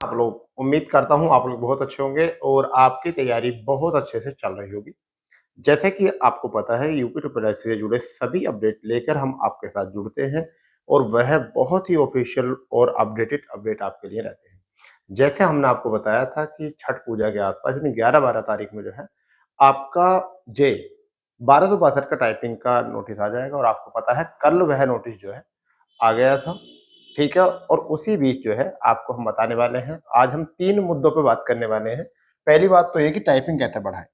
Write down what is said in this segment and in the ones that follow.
आप लोग, उम्मीद करता हूँ आप लोग बहुत अच्छे होंगे और आपकी तैयारी बहुत अच्छे से चल रही होगी। जैसे कि आपको पता है यूपी ट्रिपल से जुड़े सभी अपडेट लेकर हम आपके साथ जुड़ते हैं और वह बहुत ही ऑफिशियल और अपडेटेड अपडेट आपके लिए रहते हैं। जैसे हमने आपको बताया था कि छठ पूजा के आसपास यानी 11-12 तारीख में जो है आपका जे 1262 का टाइपिंग का नोटिस आ जाएगा और आपको पता है कल वह नोटिस जो है आ गया था। ठीक है? और उसी बीच जो है आपको हम बताने वाले हैं, आज हम 3 मुद्दों पे बात करने वाले हैं। पहली बात तो ये कि टाइपिंग कैसे बढ़ाएँ?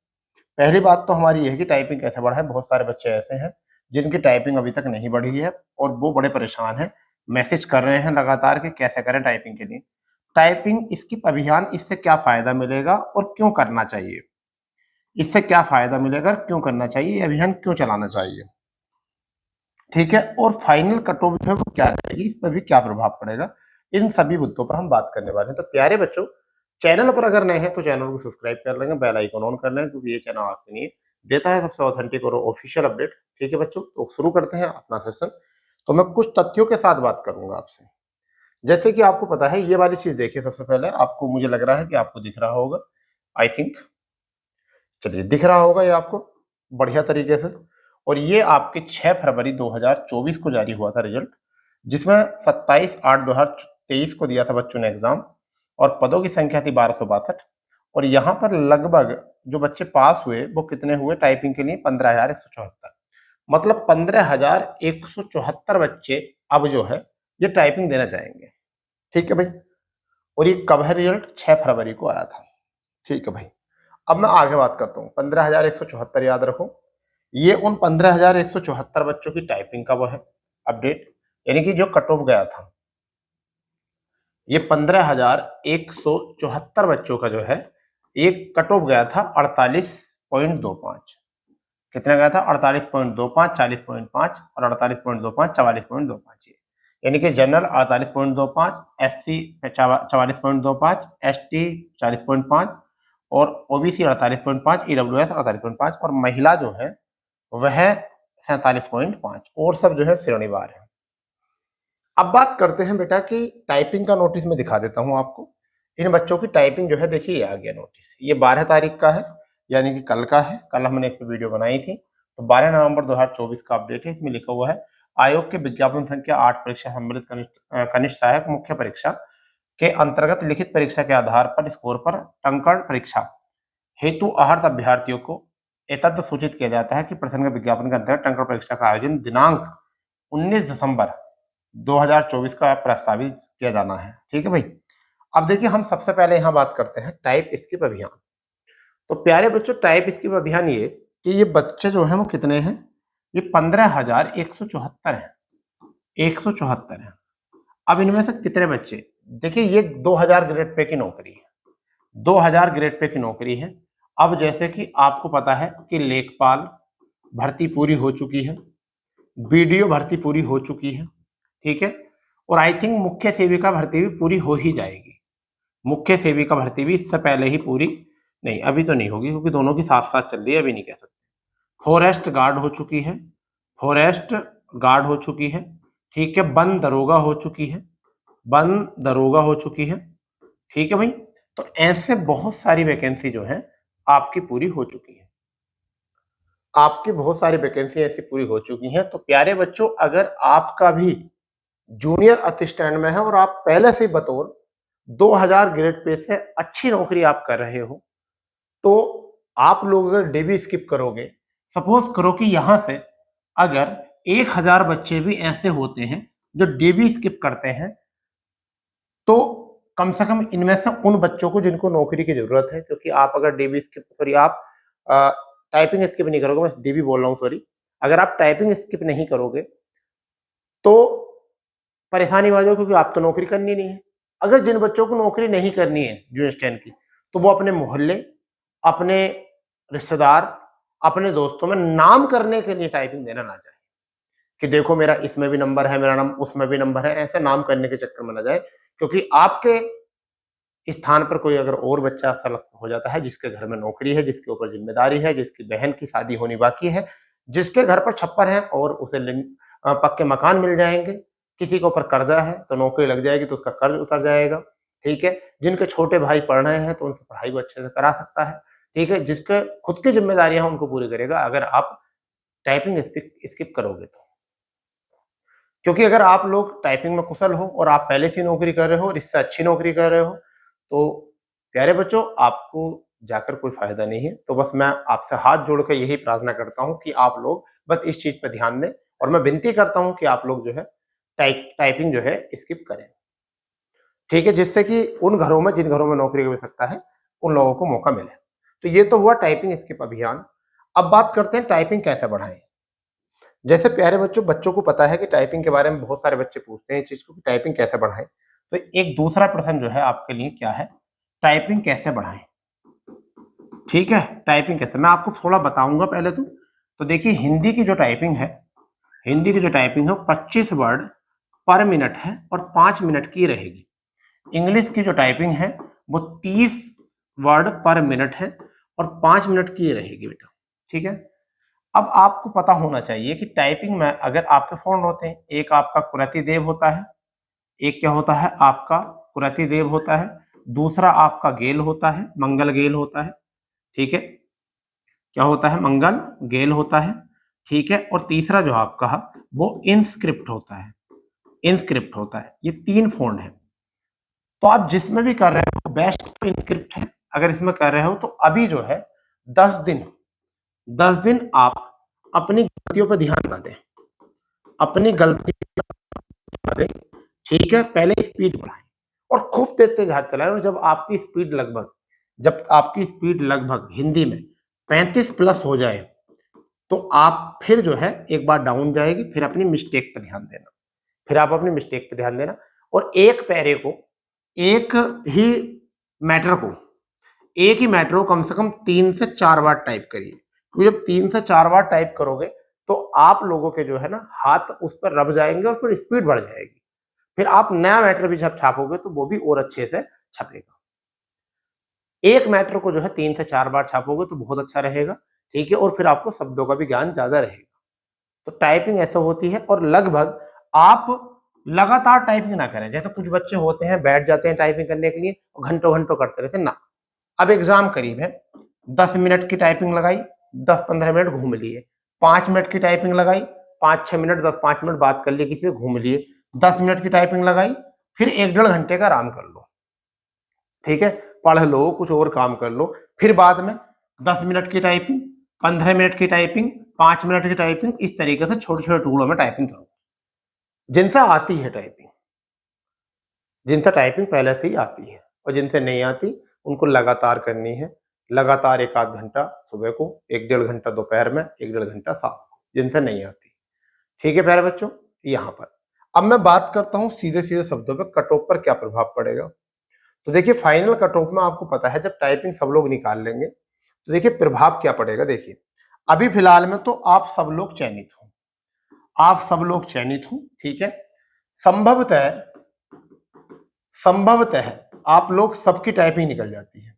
पहली बात तो हमारी ये है कि टाइपिंग कैसे बढ़ाएँ? बहुत सारे बच्चे ऐसे हैं, जिनकी टाइपिंग अभी तक नहीं बढ़ी है और वो बड़े परेशान हैं, मैसेज कर रहे हैं लगातार कि कैसे करें टाइपिंग के लिए। टाइपिंग स्किप अभियान, इससे क्या फ़ायदा मिलेगा और क्यों करना चाहिए? इससे क्या फ़ायदा मिलेगा, क्यों करना चाहिए, ये अभियान क्यों चलाना चाहिए? ठीक है? और फाइनल कट ऑफ जो है वो क्या रहेगी, इस पर भी क्या प्रभाव पड़ेगा, इन सभी मुद्दों पर हम बात करने वाले हैं। तो प्यारे बच्चों, चैनल पर अगर नए हैं तो चैनल को सब्सक्राइब कर लेंगे, बेल आइकन ऑन कर लें, क्योंकि ये चैनल आपके लिए देता है सबसे ऑथेंटिक और ऑफिशियल अपडेट। ठीक है बच्चों, तो शुरू करते हैं अपना सेशन। तो मैं कुछ तथ्यों के साथ बात करूंगा आपसे। जैसे कि आपको पता है, ये वाली चीज देखिए, सबसे पहले आपको, मुझे लग रहा है कि आपको दिख रहा होगा, आई थिंक, चलिए दिख रहा होगा ये आपको बढ़िया तरीके से। और ये आपके 6 फरवरी 2024 को जारी हुआ था रिजल्ट, जिसमें 27/8/2023 को दिया था बच्चों ने एग्जाम और पदों की संख्या थी 1262। और यहाँ पर लगभग जो बच्चे पास हुए वो कितने हुए टाइपिंग के लिए, 15,174। मतलब 15,174 बच्चे अब जो है ये टाइपिंग देना चाहेंगे। ठीक है भाई, और ये कब है रिजल्ट, 6 फरवरी को आया था। ठीक है भाई, अब मैं आगे बात करता हूँ। 15,174 याद रखो, ये उन 15,174 बच्चों की टाइपिंग का वो है अपडेट, यानी कि जो कट ऑफ गया था। ये 15,174 बच्चों का जो है एक कट ऑफ गया था 48.25। कितना गया था? 48.25, 40.5 और 48.25, 44.25। यानी कि जनरल 48.25, एससी 44.25, एसटी 40.5 और ओबीसी 48.5, ईडब्ल्यूएस 48.5 और महिला जो है वह 47.5 और सब जो है श्रेणीवार है। अब बात करते हैं बेटा कि टाइपिंग का नोटिस मैं दिखा देता हूं आपको। इन बच्चों की टाइपिंग जो है, देखिए ये आ गया नोटिस, ये 12 तारीख का है, यानी कि कल का है। कल हमने इस पर वीडियो बनाई थी। तो 12 नवंबर 2024 का अपडेट है। इसमें लिखा हुआ है, आयोग के विज्ञापन संख्या 8 परीक्षा सम्मिलित कनिष्ठ सहायक मुख्य परीक्षा के अंतर्गत लिखित परीक्षा के आधार पर स्कोर पर टंकण परीक्षा हेतु आहर्त अभ्यर्थियों को एतद सूचित किया जाता है कि प्रथम के विज्ञापन के अंतर्गत टंकण परीक्षा का आयोजन दिनांक 19 दिसंबर 2024 का प्रस्तावित किया जाना है। ठीक है भाई, अब देखिए हम सबसे पहले यहाँ बात करते हैं टाइप स्किप अभियान। तो प्यारे बच्चों, टाइप स्किप अभियान ये कि ये बच्चे जो हैं वो कितने हैं, ये 15,174 है, 174 है। अब इनमें से कितने बच्चे, देखिए ये 2000 ग्रेड पे की नौकरी है, 2000 ग्रेड पे की नौकरी है। अब जैसे कि आपको पता है कि लेखपाल भर्ती पूरी हो चुकी है, बीडीओ भर्ती पूरी हो चुकी है। ठीक है, और आई थिंक मुख्य सेविका भर्ती भी पूरी हो ही जाएगी। मुख्य सेविका भर्ती भी इससे पहले ही पूरी, नहीं अभी तो नहीं होगी क्योंकि दोनों की साथ साथ चल रही है, अभी नहीं कह सकते। फॉरेस्ट गार्ड हो चुकी है, फॉरेस्ट गार्ड हो चुकी है। ठीक है, वन दरोगा हो चुकी है, वन दरोगा हो चुकी है। ठीक है भाई, तो ऐसे बहुत सारी वैकेंसी जो है आपकी पूरी हो चुकी है, आपकी बहुत सारी वैकेंसी ऐसी पूरी हो चुकी हैं। तो प्यारे बच्चों, अगर आपका भी जूनियर असिस्टेंट में है और आप पहले से बतौर 2000 ग्रेड पे से अच्छी नौकरी आप कर रहे हो, तो आप लोग अगर डीबी स्किप करोगे, सपोज करो कि यहां से अगर 1000 बच्चे भी ऐसे होते हैं जो डीबी स्किप करते हैं, तो कम से कम इनमें से उन बच्चों को जिनको नौकरी की जरूरत है, क्योंकि आप अगर डीबी स्किप, सॉरी आप टाइपिंग स्किप नहीं करोगे, मैं डीबी बोल रहा हूँ सॉरी, अगर आप टाइपिंग स्किप नहीं करोगे तो परेशानी आ जाओ, क्योंकि आप तो नौकरी करनी नहीं है। अगर जिन बच्चों को नौकरी नहीं करनी है जूनियर स्टैंड की, तो वो अपने मोहल्ले, अपने रिश्तेदार, अपने दोस्तों में नाम करने के लिए टाइपिंग देना ना जाए कि देखो मेरा इसमें भी नंबर है, मेरा नाम उसमें भी नंबर है, ऐसे नाम करने के चक्कर में ना जाए। क्योंकि आपके स्थान पर कोई अगर और बच्चा सेलेक्ट हो जाता है जिसके घर में नौकरी है, जिसके ऊपर जिम्मेदारी है, जिसकी बहन की शादी होनी बाकी है, जिसके घर पर छप्पर है और उसे पक्के मकान मिल जाएंगे, किसी के ऊपर कर्जा है तो नौकरी लग जाएगी तो उसका कर्ज उतर जाएगा। ठीक है। जिनके छोटे भाई पढ़ रहे हैं तो उनकी पढ़ाई वो अच्छे से करा सकता है, ठीक है। जिसके खुद की जिम्मेदारियां उनको पूरी करेगा अगर आप टाइपिंग स्किप करोगे तो। क्योंकि अगर आप लोग टाइपिंग में कुशल हो और आप पहले से नौकरी कर रहे हो और इससे अच्छी नौकरी कर रहे हो तो प्यारे बच्चों आपको जाकर कोई फायदा नहीं है। तो बस मैं आपसे हाथ जोड़ कर यही प्रार्थना करता हूं कि आप लोग बस इस चीज पर ध्यान दें और मैं विनती करता हूं कि आप लोग जो है टाइपिंग जो है स्किप करें, ठीक है। जिससे कि उन घरों में जिन घरों में नौकरी की आवश्यकता है उन लोगों को मौका मिले। तो ये तो हुआ टाइपिंग स्किप अभियान। अब बात करते हैं टाइपिंग कैसे बढ़ाएं। जैसे प्यारे बच्चों को पता है कि टाइपिंग के बारे में बहुत सारे बच्चे पूछते हैं इस चीज को कि टाइपिंग कैसे बढ़ाएं। तो एक दूसरा प्रश्न जो है आपके लिए क्या है, टाइपिंग कैसे बढ़ाएं, ठीक है। टाइपिंग कैसे, मैं आपको थोड़ा बताऊंगा पहले तो देखिए हिंदी की जो टाइपिंग है, हिंदी की जो टाइपिंग है 25 वर्ड पर मिनट है और 5 मिनट की रहेगी। इंग्लिश की जो टाइपिंग है वो 30 वर्ड पर मिनट है और 5 मिनट की रहेगी बेटा, ठीक है। अब आपको पता होना चाहिए कि टाइपिंग में अगर आपके फोन होते हैं, एक आपका कुरतिदेव होता है, एक क्या होता है आपका कुरतिदेव होता है, दूसरा आपका गेल होता है, मंगल गेल होता है, ठीक है। क्या होता है, मंगल गेल होता है, ठीक है। और तीसरा जो आपका वो इनस्क्रिप्ट होता है, इनस्क्रिप्ट होता है। ये 3 फोन है। तो आप जिसमें भी कर रहे हो बेस्ट तो इनस्क्रिप्ट है। अगर इसमें कर रहे हो तो अभी जो है 10 दिन आप अपनी गलतियों पर ध्यान ना दें, अपनी गलतियों दें, ठीक है। पहले स्पीड बढ़ाएं और खूब तेज हाथ चलाएं। और जब आपकी स्पीड लगभग हिंदी में 35 प्लस हो जाए तो आप फिर जो है एक बार डाउन जाएगी, फिर अपनी मिस्टेक पर ध्यान देना, फिर आप अपनी मिस्टेक पर ध्यान देना। और एक पैरे को एक ही मैटर को कम से कम 3 से 4 बार टाइप करिए। तो जब 3 से 4 बार टाइप करोगे तो आप लोगों के जो है ना हाथ उस पर रब जाएंगे और फिर स्पीड बढ़ जाएगी। फिर आप नया मैटर भी जब छापोगे तो वो भी और अच्छे से छपेगा। एक मैटर को जो है 3 से 4 बार छापोगे तो बहुत अच्छा रहेगा, ठीक है। और फिर आपको शब्दों का भी ज्ञान ज्यादा रहेगा। तो टाइपिंग ऐसा होती है। और लगभग आप लगातार टाइपिंग ना करें। जैसे कुछ बच्चे होते हैं बैठ जाते हैं टाइपिंग करने के लिए और घंटों घंटों करते रहते हैं ना। अब एग्जाम करीब है, 10 मिनट की टाइपिंग लगाई, 10-15 मिनट घूम लिए, 5 मिनट की टाइपिंग लगाई, 5-6 मिनट 10-5 मिनट बात कर लिए किसी से, घूम लिए, 10 मिनट की टाइपिंग लगाई, फिर 1-1.5 घंटे का आराम कर लो, ठीक है। पढ़ लो, कुछ और काम कर लो, फिर बाद में 10 मिनट की टाइपिंग, 15 मिनट की टाइपिंग, 5 मिनट की टाइपिंग, इस तरीके से छोटे छोटे टुकड़ों में टाइपिंग करो। जिनसे आती है टाइपिंग, जिनसे टाइपिंग पहले से ही आती है, और जिनसे नहीं आती उनको लगातार करनी है। लगातार 1-8 घंटा सुबह को, 1-1.5 घंटा दोपहर में, 1-1.5 घंटा शाम को, जिनसे नहीं आती, ठीक है प्यारे बच्चों। यहाँ पर अब मैं बात करता हूँ सीधे सीधे शब्दों पर कट ऑफ पर क्या प्रभाव पड़ेगा। तो देखिए फाइनल कट ऑफ में आपको पता है जब टाइपिंग सब लोग निकाल लेंगे तो देखिए प्रभाव क्या पड़ेगा। देखिए अभी फिलहाल में तो आप सब लोग चयनित हो, आप सब लोग चयनित हो, ठीक है। संभवतः आप लोग सबकी टाइपिंग निकल जाती है,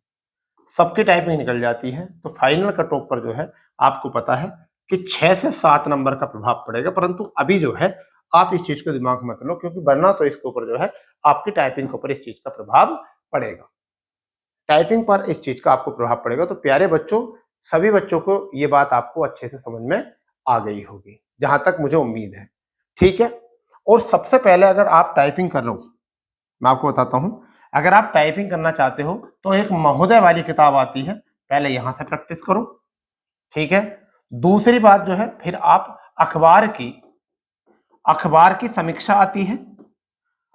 सबकी टाइपिंग निकल जाती है। तो फाइनल कट ऑफ पर जो है आपको पता है कि 6 से 7 नंबर का प्रभाव पड़ेगा। परंतु अभी जो है आप इस चीज को दिमाग में मत लो, क्योंकि वरना तो इसके ऊपर जो है आपकी टाइपिंग के ऊपर इस चीज का प्रभाव पड़ेगा, टाइपिंग पर इस चीज का आपको प्रभाव पड़ेगा। तो प्यारे बच्चों, सभी बच्चों को ये बात आपको अच्छे से समझ में आ गई होगी, जहां तक मुझे उम्मीद है, ठीक है। और सबसे पहले अगर आप टाइपिंग कर रहे हो, मैं आपको बताता हूं, अगर आप टाइपिंग करना चाहते हो तो एक महोदय वाली किताब आती है, पहले यहां से प्रैक्टिस करो, ठीक है। दूसरी बात जो है फिर आप अखबार की समीक्षा आती है,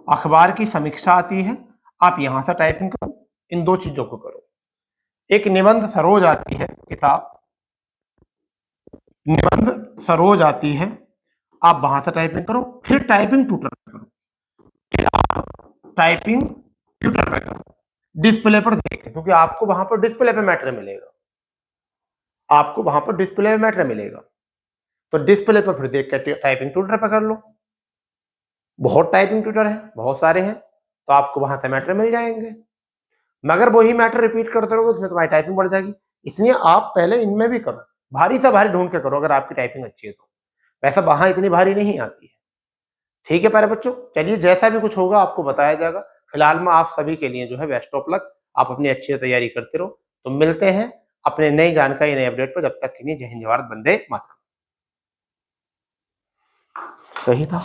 अखबार की समीक्षा आती है, आप यहां से टाइपिंग करो, इन 2 चीजों को करो। एक निबंध सरोज आती है किताब, निबंध सरोज आती है, आप वहां से टाइपिंग करो। फिर टाइपिंग ट्यूटर करो, फिर आप टाइपिंग ट्यूटर पे करो, डिस्प्ले पर देखें, क्योंकि आपको वहां पर डिस्प्ले पे मैटर मिलेगा, आपको वहां पर डिस्प्ले पे मैटर मिलेगा। तो डिस्प्ले पर फिर देख के टाइपिंग ट्यूटर पे कर लो। बहुत टाइपिंग ट्यूटर है, बहुत सारे हैं, तो आपको वहां से मैटर मिल जाएंगे। मगर वही मैटर रिपीट करते रहोगे उसमें तुम्हारी टाइपिंग बढ़ जाएगी। इसलिए आप पहले इनमें भी करो, भारी से भारी ढूंढ के करो अगर आपकी टाइपिंग अच्छी है तो। वैसे वहां इतनी भारी नहीं आती है, ठीक है प्यारे बच्चों। चलिए जैसा भी कुछ होगा आपको बताया जाएगा। फिलहाल में आप सभी के लिए जो है बेस्ट ऑफ लक, आप अपनी अच्छी तैयारी करते रहो। तो मिलते हैं अपने नई जानकारी, नए अपडेट पर। जब तक के लिए जय हिंद, जय भारत, वंदे मातरम। सही था।